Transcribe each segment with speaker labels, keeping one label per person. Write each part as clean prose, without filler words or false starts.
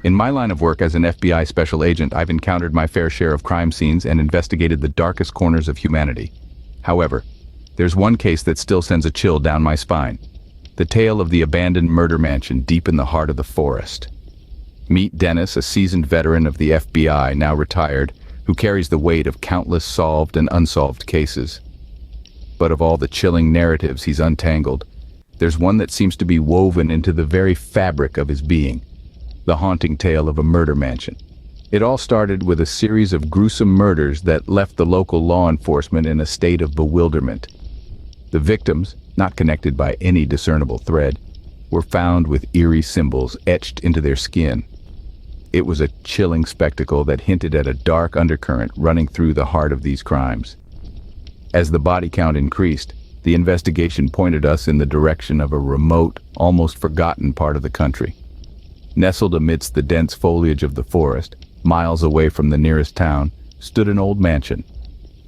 Speaker 1: In my line of work as an FBI special agent, I've encountered my fair share of crime scenes and investigated the darkest corners of humanity. However, there's one case that still sends a chill down my spine. The tale of the abandoned murder mansion deep in the heart of the forest. Meet Dennis, a seasoned veteran of the FBI, now retired, who carries the weight of countless solved and unsolved cases. But of all the chilling narratives he's untangled, there's one that seems to be woven into the very fabric of his being. The haunting tale of a murder mansion. It all started with a series of gruesome murders that left the local law enforcement in a state of bewilderment. The victims, not connected by any discernible thread, were found with eerie symbols etched into their skin. It was a chilling spectacle that hinted at a dark undercurrent running through the heart of these crimes. As the body count increased, the investigation pointed us in the direction of a remote, almost forgotten part of the country. Nestled amidst the dense foliage of the forest, miles away from the nearest town, stood an old mansion,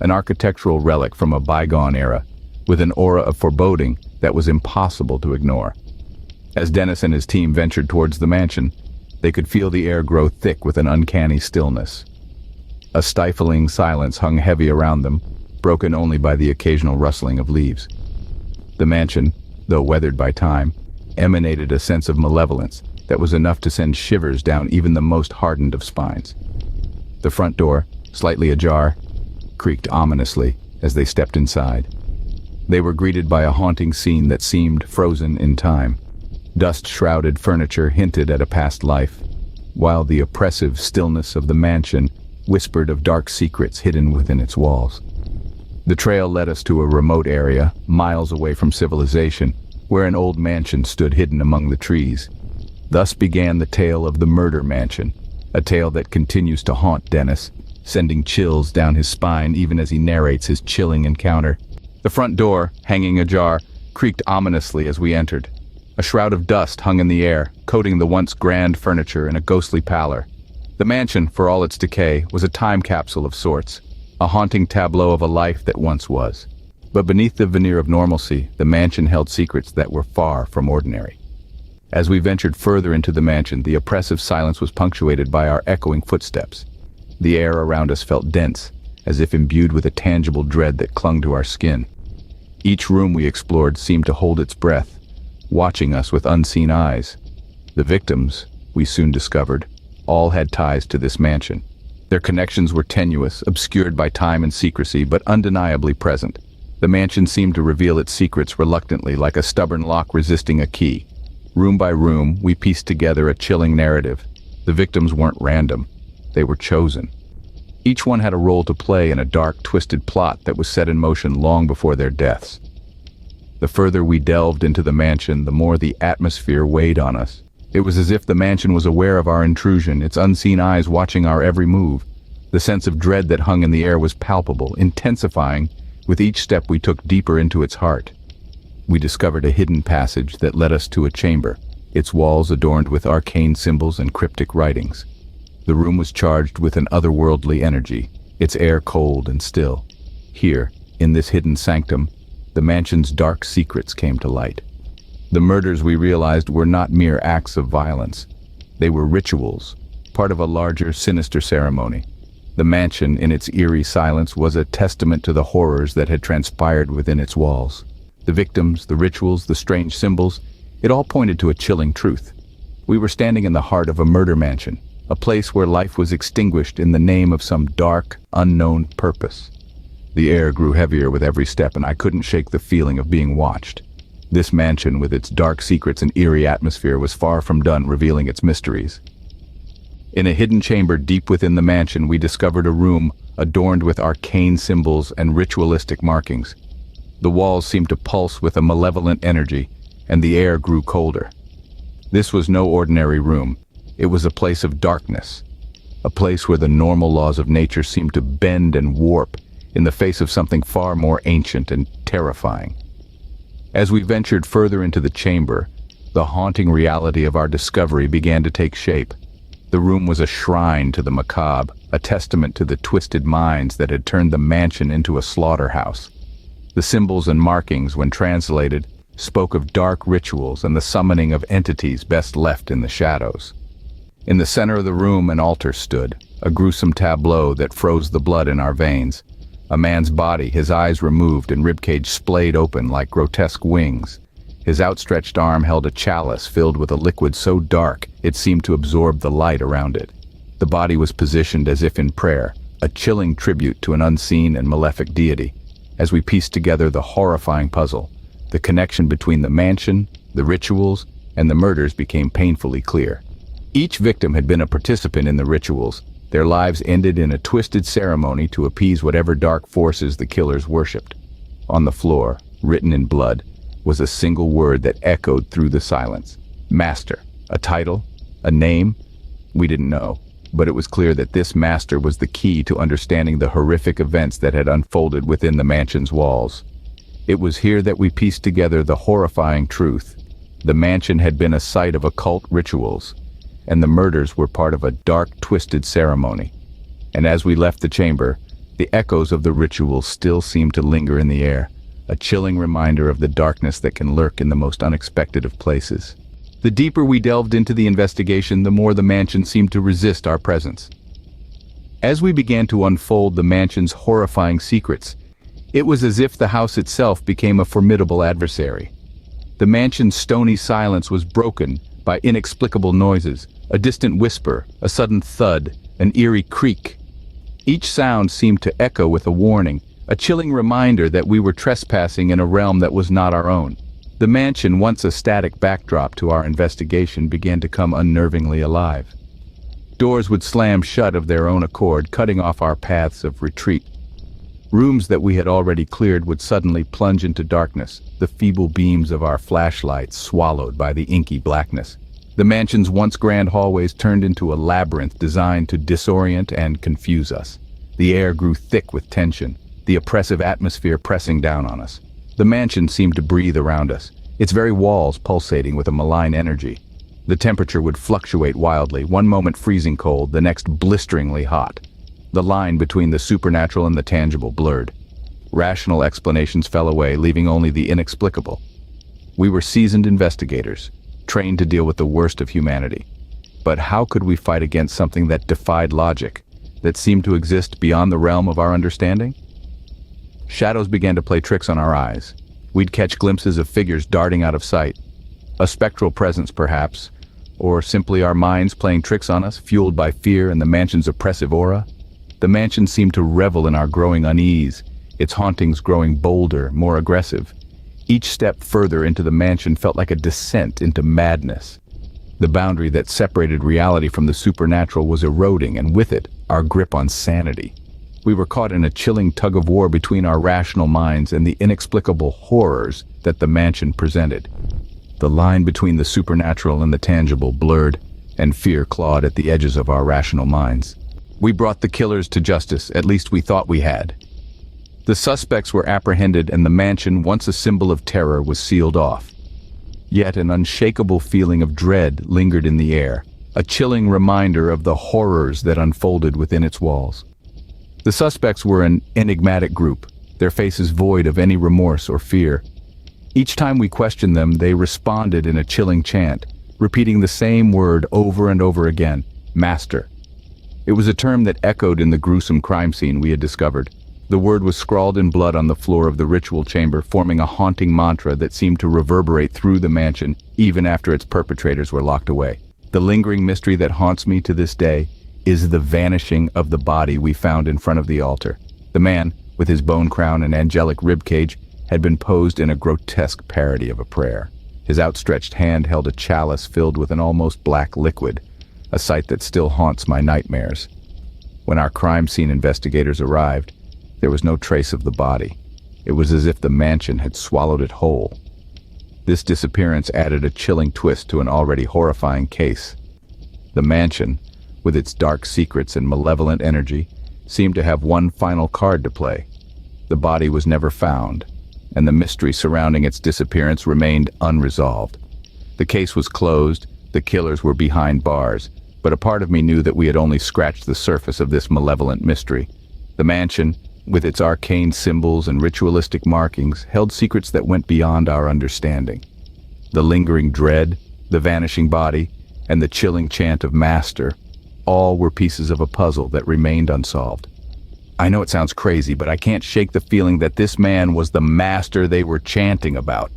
Speaker 1: an architectural relic from a bygone era, with an aura of foreboding that was impossible to ignore. As Dennis and his team ventured towards the mansion, they could feel the air grow thick with an uncanny stillness. A stifling silence hung heavy around them, broken only by the occasional rustling of leaves. The mansion, though weathered by time, emanated a sense of malevolence that was enough to send shivers down even the most hardened of spines. The front door, slightly ajar, creaked ominously as they stepped inside. They were greeted by a haunting scene that seemed frozen in time. Dust-shrouded furniture hinted at a past life, while the oppressive stillness of the mansion whispered of dark secrets hidden within its walls. The trail led us to a remote area, miles away from civilization, where an old mansion stood hidden among the trees. Thus began the tale of the murder mansion, a tale that continues to haunt Dennis, sending chills down his spine even as he narrates his chilling encounter. The front door, hanging ajar, creaked ominously as we entered. A shroud of dust hung in the air, coating the once grand furniture in a ghostly pallor. The mansion, for all its decay, was a time capsule of sorts, a haunting tableau of a life that once was. But beneath the veneer of normalcy, the mansion held secrets that were far from ordinary. As we ventured further into the mansion, the oppressive silence was punctuated by our echoing footsteps. The air around us felt dense, as if imbued with a tangible dread that clung to our skin. Each room we explored seemed to hold its breath, watching us with unseen eyes. The victims, we soon discovered, all had ties to this mansion. Their connections were tenuous, obscured by time and secrecy, but undeniably present. The mansion seemed to reveal its secrets reluctantly, like a stubborn lock resisting a key. Room by room, we pieced together a chilling narrative. The victims weren't random. They were chosen. Each one had a role to play in a dark, twisted plot that was set in motion long before their deaths. The further we delved into the mansion, the more the atmosphere weighed on us. It was as if the mansion was aware of our intrusion, its unseen eyes watching our every move. The sense of dread that hung in the air was palpable, intensifying with each step we took deeper into its heart. We discovered a hidden passage that led us to a chamber, its walls adorned with arcane symbols and cryptic writings. The room was charged with an otherworldly energy, its air cold and still. Here, in this hidden sanctum, the mansion's dark secrets came to light. The murders, we realized, were not mere acts of violence. They were rituals, part of a larger, sinister ceremony. The mansion, in its eerie silence, was a testament to the horrors that had transpired within its walls. The victims, the rituals, the strange symbols, it all pointed to a chilling truth. We were standing in the heart of a murder mansion, a place where life was extinguished in the name of some dark, unknown purpose. The air grew heavier with every step, and I couldn't shake the feeling of being watched. This mansion, with its dark secrets and eerie atmosphere, was far from done revealing its mysteries. In a hidden chamber deep within the mansion, we discovered a room adorned with arcane symbols and ritualistic markings. The walls seemed to pulse with a malevolent energy, and the air grew colder. This was no ordinary room. It was a place of darkness, a place where the normal laws of nature seemed to bend and warp in the face of something far more ancient and terrifying. As we ventured further into the chamber, the haunting reality of our discovery began to take shape. The room was a shrine to the macabre, a testament to the twisted minds that had turned the mansion into a slaughterhouse. The symbols and markings, when translated, spoke of dark rituals and the summoning of entities best left in the shadows. In the center of the room, an altar stood, a gruesome tableau that froze the blood in our veins. A man's body, his eyes removed and ribcage splayed open like grotesque wings. His outstretched arm held a chalice filled with a liquid so dark it seemed to absorb the light around it. The body was positioned as if in prayer, a chilling tribute to an unseen and malefic deity. As we pieced together the horrifying puzzle, the connection between the mansion, the rituals, and the murders became painfully clear. Each victim had been a participant in the rituals. Their lives ended in a twisted ceremony to appease whatever dark forces the killers worshipped. On the floor, written in blood, was a single word that echoed through the silence. Master. A title? A name? We didn't know, but it was clear that this master was the key to understanding the horrific events that had unfolded within the mansion's walls. It was here that we pieced together the horrifying truth. The mansion had been a site of occult rituals, and the murders were part of a dark, twisted ceremony. And as we left the chamber, the echoes of the rituals still seemed to linger in the air, a chilling reminder of the darkness that can lurk in the most unexpected of places. The deeper we delved into the investigation, the more the mansion seemed to resist our presence. As we began to unfold the mansion's horrifying secrets, it was as if the house itself became a formidable adversary. The mansion's stony silence was broken by inexplicable noises, a distant whisper, a sudden thud, an eerie creak. Each sound seemed to echo with a warning, a chilling reminder that we were trespassing in a realm that was not our own. The mansion, once a static backdrop to our investigation, began to come unnervingly alive. Doors would slam shut of their own accord, cutting off our paths of retreat. Rooms that we had already cleared would suddenly plunge into darkness, the feeble beams of our flashlights swallowed by the inky blackness. The mansion's once grand hallways turned into a labyrinth designed to disorient and confuse us. The air grew thick with tension, the oppressive atmosphere pressing down on us. The mansion seemed to breathe around us, its very walls pulsating with a malign energy. The temperature would fluctuate wildly, one moment freezing cold, the next blisteringly hot. The line between the supernatural and the tangible blurred. Rational explanations fell away, leaving only the inexplicable. We were seasoned investigators, trained to deal with the worst of humanity. But how could we fight against something that defied logic, that seemed to exist beyond the realm of our understanding? Shadows began to play tricks on our eyes. We'd catch glimpses of figures darting out of sight. A spectral presence, perhaps, or simply our minds playing tricks on us, fueled by fear and the mansion's oppressive aura. The mansion seemed to revel in our growing unease, its hauntings growing bolder, more aggressive. Each step further into the mansion felt like a descent into madness. The boundary that separated reality from the supernatural was eroding, and with it, our grip on sanity. We were caught in a chilling tug-of-war between our rational minds and the inexplicable horrors that the mansion presented. The line between the supernatural and the tangible blurred, and fear clawed at the edges of our rational minds. We brought the killers to justice, at least we thought we had. The suspects were apprehended and the mansion, once a symbol of terror, was sealed off. Yet an unshakable feeling of dread lingered in the air, a chilling reminder of the horrors that unfolded within its walls. The suspects were an enigmatic group, their faces void of any remorse or fear. Each time we questioned them, they responded in a chilling chant, repeating the same word over and over again: Master. It was a term that echoed in the gruesome crime scene we had discovered. The word was scrawled in blood on the floor of the ritual chamber, forming a haunting mantra that seemed to reverberate through the mansion even after its perpetrators were locked away. The lingering mystery that haunts me to this day is the vanishing of the body we found in front of the altar. The man, with his bone crown and angelic ribcage, had been posed in a grotesque parody of a prayer. His outstretched hand held a chalice filled with an almost black liquid, a sight that still haunts my nightmares. When our crime scene investigators arrived, there was no trace of the body. It was as if the mansion had swallowed it whole. This disappearance added a chilling twist to an already horrifying case. The mansion, with its dark secrets and malevolent energy, seemed to have one final card to play. The body was never found, and the mystery surrounding its disappearance remained unresolved. The case was closed, the killers were behind bars, but a part of me knew that we had only scratched the surface of this malevolent mystery. The mansion, with its arcane symbols and ritualistic markings, held secrets that went beyond our understanding. The lingering dread, the vanishing body, and the chilling chant of master, all were pieces of a puzzle that remained unsolved. I know it sounds crazy, but I can't shake the feeling that this man was the master they were chanting about.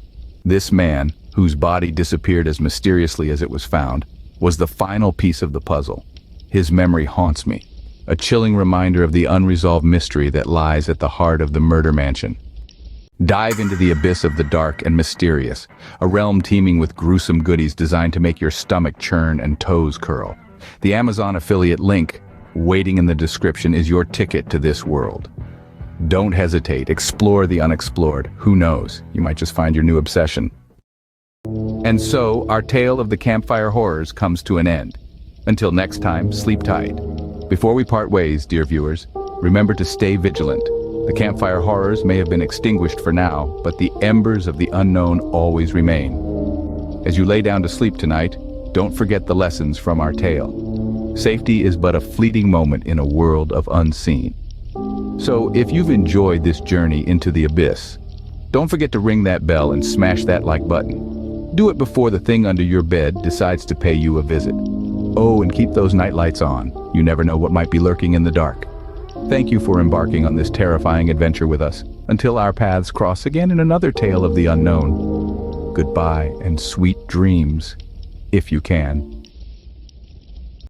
Speaker 1: This man, whose body disappeared as mysteriously as it was found, was the final piece of the puzzle. His memory haunts me, a chilling reminder of the unresolved mystery that lies at the heart of the murder mansion. Dive into the abyss of the dark and mysterious, a realm teeming with gruesome goodies designed to make your stomach churn and toes curl. The Amazon affiliate link, waiting in the description, is your ticket to this world. Don't hesitate, explore the unexplored. Who knows, you might just find your new obsession. And so, our tale of the Campfire Horrors comes to an end. Until next time, sleep tight. Before we part ways, dear viewers, remember to stay vigilant. The Campfire Horrors may have been extinguished for now, but the embers of the unknown always remain. As you lay down to sleep tonight, don't forget the lessons from our tale. Safety is but a fleeting moment in a world of unseen. So, if you've enjoyed this journey into the abyss, don't forget to ring that bell and smash that like button. Do it before the thing under your bed decides to pay you a visit. Oh, and keep those night lights on. You never know what might be lurking in the dark. Thank you for embarking on this terrifying adventure with us. Until our paths cross again in another tale of the unknown. Goodbye and sweet dreams, if you can.